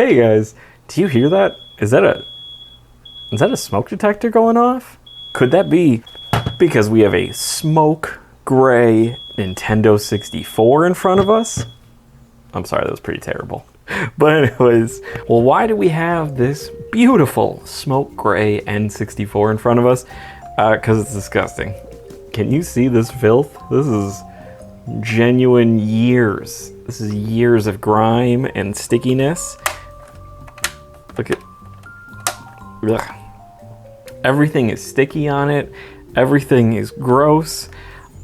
Hey guys, do you hear that? Is that a smoke detector going off? Could that be because we have a smoke gray Nintendo 64 in front of us? I'm sorry, that was pretty terrible. But anyways, well, why do we have this beautiful smoke gray N64 in front of us? Because it's disgusting. Can you see this filth? This is genuine years. This is years of grime and stickiness. Look at... Ugh. Everything is sticky on it. Everything is gross.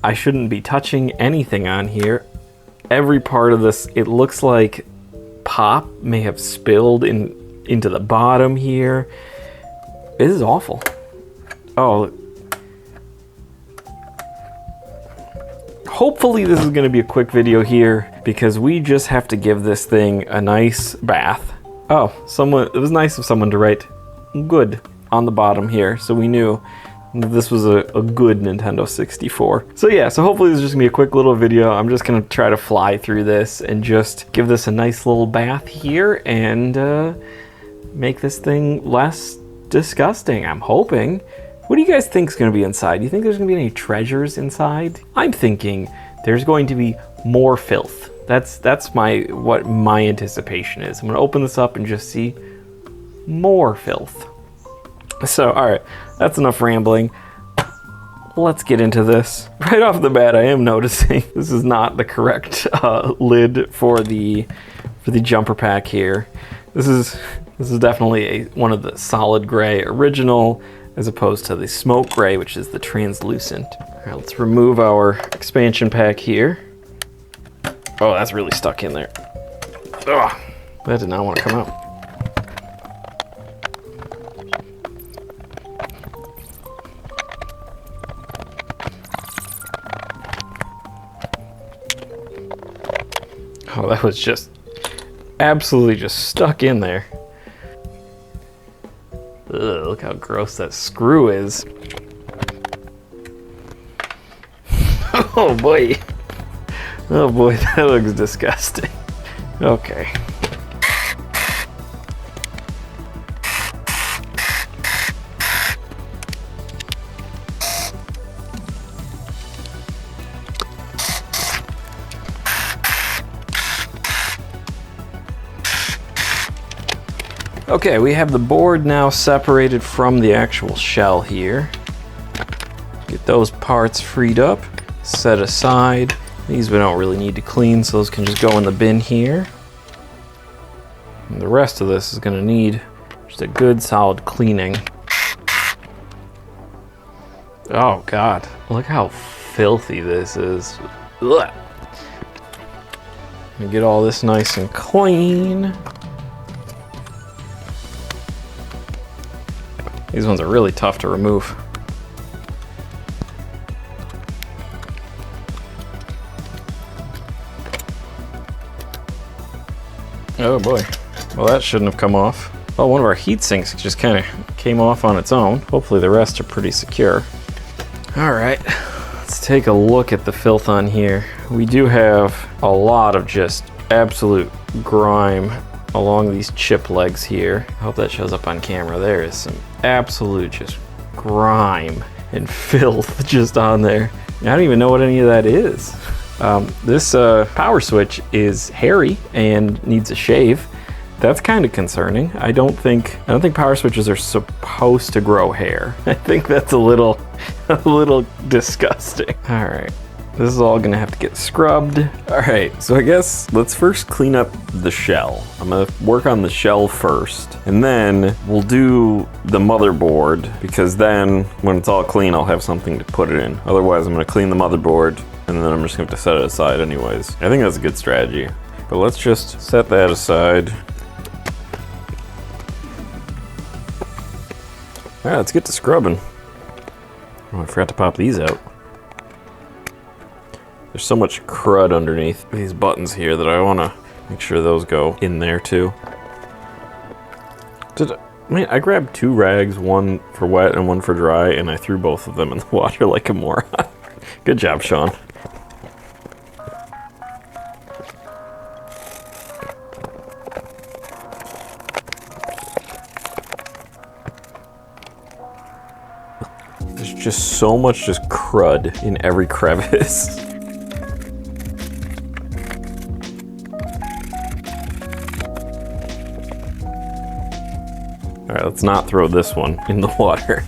I shouldn't be touching anything on here. Every part of this, it looks like pop may have spilled into the bottom here. This is awful. Oh. Hopefully this is going to be a quick video here because we just have to give this thing a nice bath. Oh, it was nice of someone to write good on the bottom here, so we knew this was a good Nintendo 64. So yeah, so hopefully this is just gonna be a quick little video. I'm just gonna try to fly through this and just give this a nice little bath here and make this thing less disgusting, I'm hoping. What do you guys think is gonna be inside? Do you think there's gonna be any treasures inside? I'm thinking there's going to be more filth. That's what my anticipation is. I'm gonna open this up and just see more filth. So, all right, that's enough rambling. Let's get into this. Right off the bat, I am noticing this is not the correct lid for the jumper pack here. This is definitely one of the solid gray original, as opposed to the smoke gray, which is the translucent. All right, let's remove our expansion pack here. Oh, that's really stuck in there. Ugh, that did not want to come out. Oh, that was just absolutely just stuck in there. Ugh, look how gross that screw is. Oh boy. Oh boy, that looks disgusting. Okay. Okay, we have the board now separated from the actual shell here. Get those parts freed up, set aside. These we don't really need to clean, so those can just go in the bin here. And the rest of this is gonna need just a good solid cleaning. Oh God, look how filthy this is. Ugh. Let me get all this nice and clean. These ones are really tough to remove. Oh boy. Well, that shouldn't have come off. Oh, one of our heat sinks just kind of came off on its own. Hopefully the rest are pretty secure. All right, let's take a look at the filth on here. We do have a lot of just absolute grime along these chip legs here. I hope that shows up on camera. There is some absolute just grime and filth just on there. I don't even know what any of that is. This power switch is hairy and needs a shave. That's kind of concerning. I don't think power switches are supposed to grow hair. I think that's a little disgusting. All right. This is all gonna have to get scrubbed. All right, so I guess let's first clean up the shell. I'm gonna work on the shell first, and then we'll do the motherboard, because then when it's all clean, I'll have something to put it in. Otherwise, I'm gonna clean the motherboard, and then I'm just gonna have to set it aside anyways. I think that's a good strategy. But let's just set that aside. All right, let's get to scrubbing. Oh, I forgot to pop these out. There's so much crud underneath these buttons here that I want to make sure those go in there too. I grabbed 2 rags, one for wet and one for dry, and I threw both of them in the water like a moron. Good job, Sean. There's just so much just crud in every crevice. All right, let's not throw this one in the water.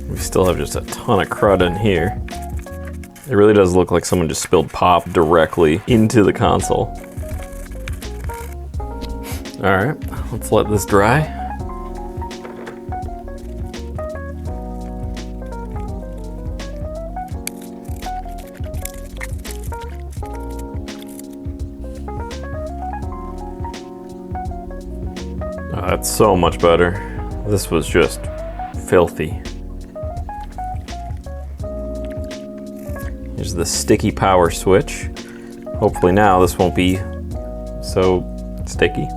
We still have just a ton of crud in here. It really does look like someone just spilled pop directly into the console. All right, let's let this dry. Oh, that's so much better. This was just filthy. Here's the sticky power switch. Hopefully now this won't be so sticky.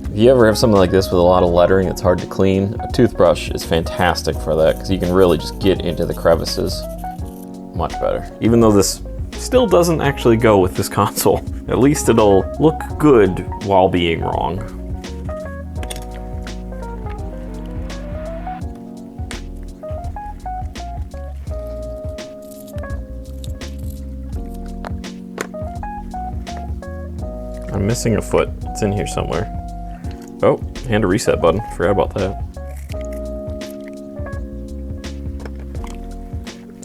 If you ever have something like this with a lot of lettering that's hard to clean, a toothbrush is fantastic for that because you can really just get into the crevices much better. Even though this still doesn't actually go with this console, at least it'll look good while being wrong. I'm missing a foot. It's in here somewhere. Oh, and a reset button. Forgot about that.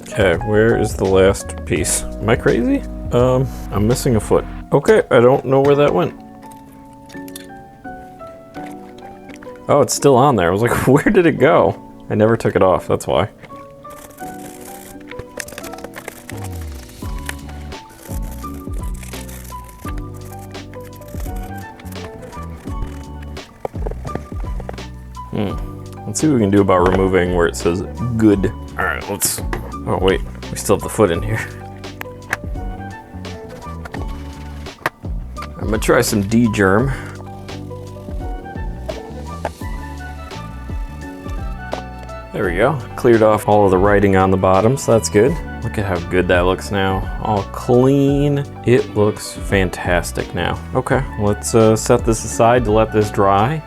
Okay, where is the last piece? Am I crazy? I'm missing a foot. Okay, I don't know where that went. Oh, it's still on there. I was like, where did it go? I never took it off, that's why. Let's see what we can do about removing where it says good. All right, let's, oh wait, we still have the foot in here. I'm gonna try some D-germ. There we go, cleared off all of the writing on the bottom, so that's good. Look at how good that looks now. All clean. It looks fantastic now. Okay, let's set this aside to let this dry.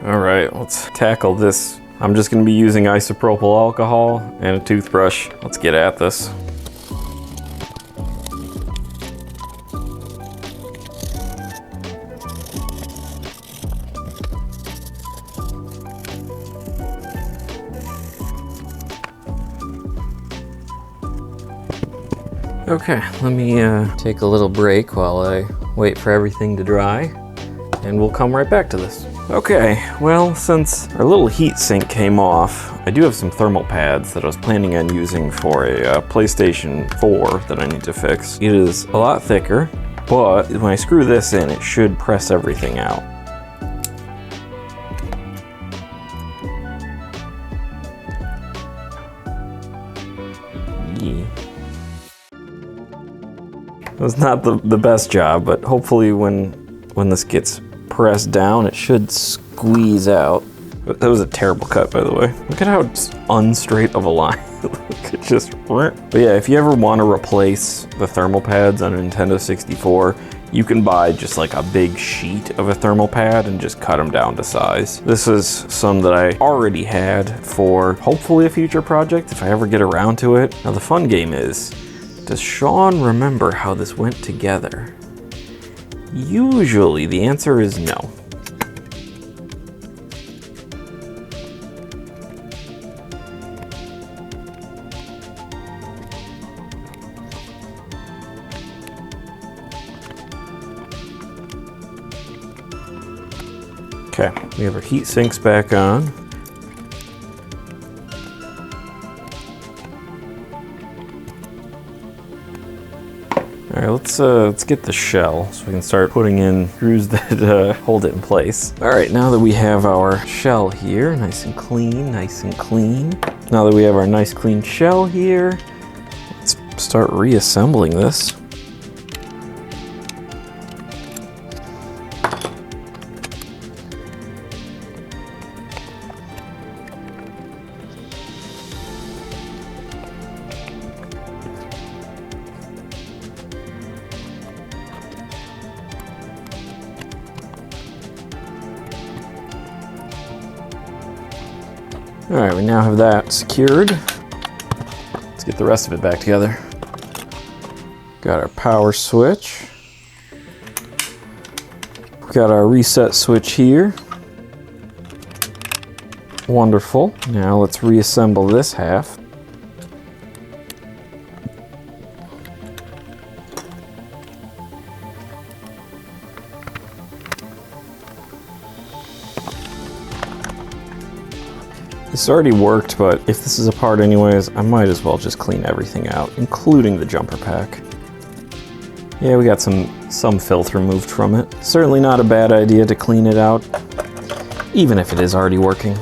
All right, let's tackle this. I'm just gonna be using isopropyl alcohol and a toothbrush. Let's get at this. Okay, let me take a little break while I wait for everything to dry, and we'll come right back to this. Okay, well, since our little heat sink came off, I do have some thermal pads that I was planning on using for a PlayStation 4 that I need to fix. It is a lot thicker, but when I screw this in, it should press everything out. Yeah. It was not the best job, but hopefully when this gets pressed down, it should squeeze out. That was a terrible cut, by the way. Look at how unstraight of a line. It just, but yeah, if you ever want to replace the thermal pads on a Nintendo 64, you can buy just like a big sheet of a thermal pad and just cut them down to size. This is some that I already had for hopefully a future project if I ever get around to it. Now the fun game is, does Sean remember how this went together? Usually the answer is no. Okay, we have our heat sinks back on. right, let's get the shell so we can start putting in screws that hold it in place. All right, now that we have our shell here, nice and clean, nice and clean. Now that we have our nice clean shell here, let's start reassembling this. All right, we now have that secured. Let's get the rest of it back together. Got our power switch. We got our reset switch here. Wonderful. Now let's reassemble this half. This already worked, but if this is a part anyways, I might as well just clean everything out, including the jumper pack. Yeah, we got some filth removed from it. Certainly not a bad idea to clean it out, even if it is already working.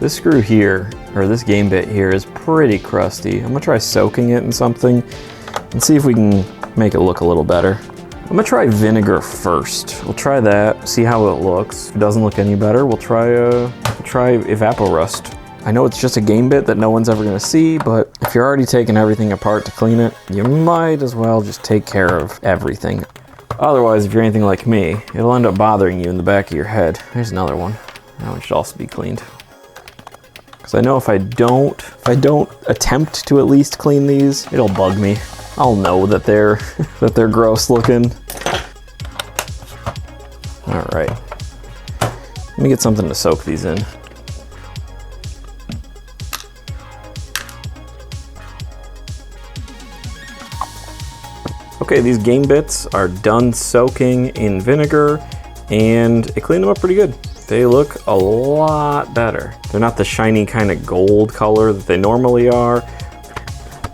This screw here, or this game bit here, is pretty crusty. I'm gonna try soaking it in something and see if we can make it look a little better. I'm gonna try vinegar first. We'll try that, see how it looks. If it doesn't look any better, we'll try Evaporust. I know it's just a game bit that no one's ever gonna see, but if you're already taking everything apart to clean it, you might as well just take care of everything. Otherwise, if you're anything like me, it'll end up bothering you in the back of your head. There's another one. That one should also be cleaned. Because I know if I don't attempt to at least clean these, it'll bug me. I'll know that they're gross looking. All right, let me get something to soak these in. Okay, these game bits are done soaking in vinegar, and it cleaned them up pretty good. They look a lot better. They're not the shiny kind of gold color that they normally are,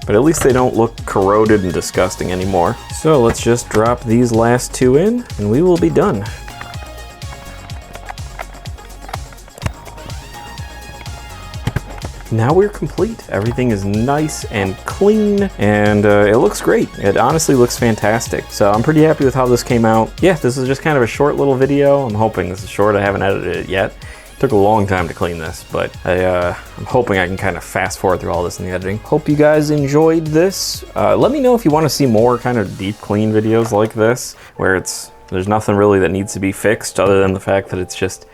but at least they don't look corroded and disgusting anymore. So let's just drop these last two in and we will be done. Now we're complete. Everything is nice and clean and it looks great. It honestly looks fantastic. So I'm pretty happy with how this came out. Yeah, this is just kind of a short little video. I'm hoping this is short. I haven't edited it yet. Took a long time to clean this, but I'm hoping I can kind of fast forward through all this in the editing. Hope you guys enjoyed this. Let me know if you want to see more kind of deep clean videos like this, where there's nothing really that needs to be fixed other than the fact that it's just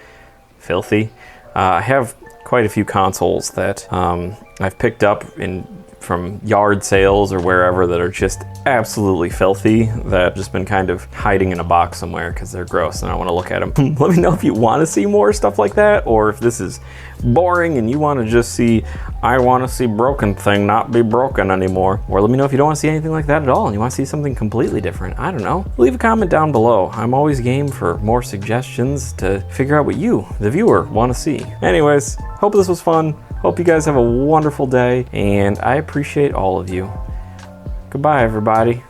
filthy. I have quite a few consoles that I've picked up from yard sales or wherever that are just absolutely filthy, that I've just been kind of hiding in a box somewhere because they're gross and I want to look at them. Let me know if you want to see more stuff like that, or if this is boring and you want to just see, I want to see broken thing not be broken anymore. Or let me know if you don't want to see anything like that at all and you want to see something completely different. I don't know. Leave a comment down below. I'm always game for more suggestions to figure out what you, the viewer, want to see. Anyways, hope this was fun. Hope you guys have a wonderful day, and I appreciate all of you. Goodbye, everybody.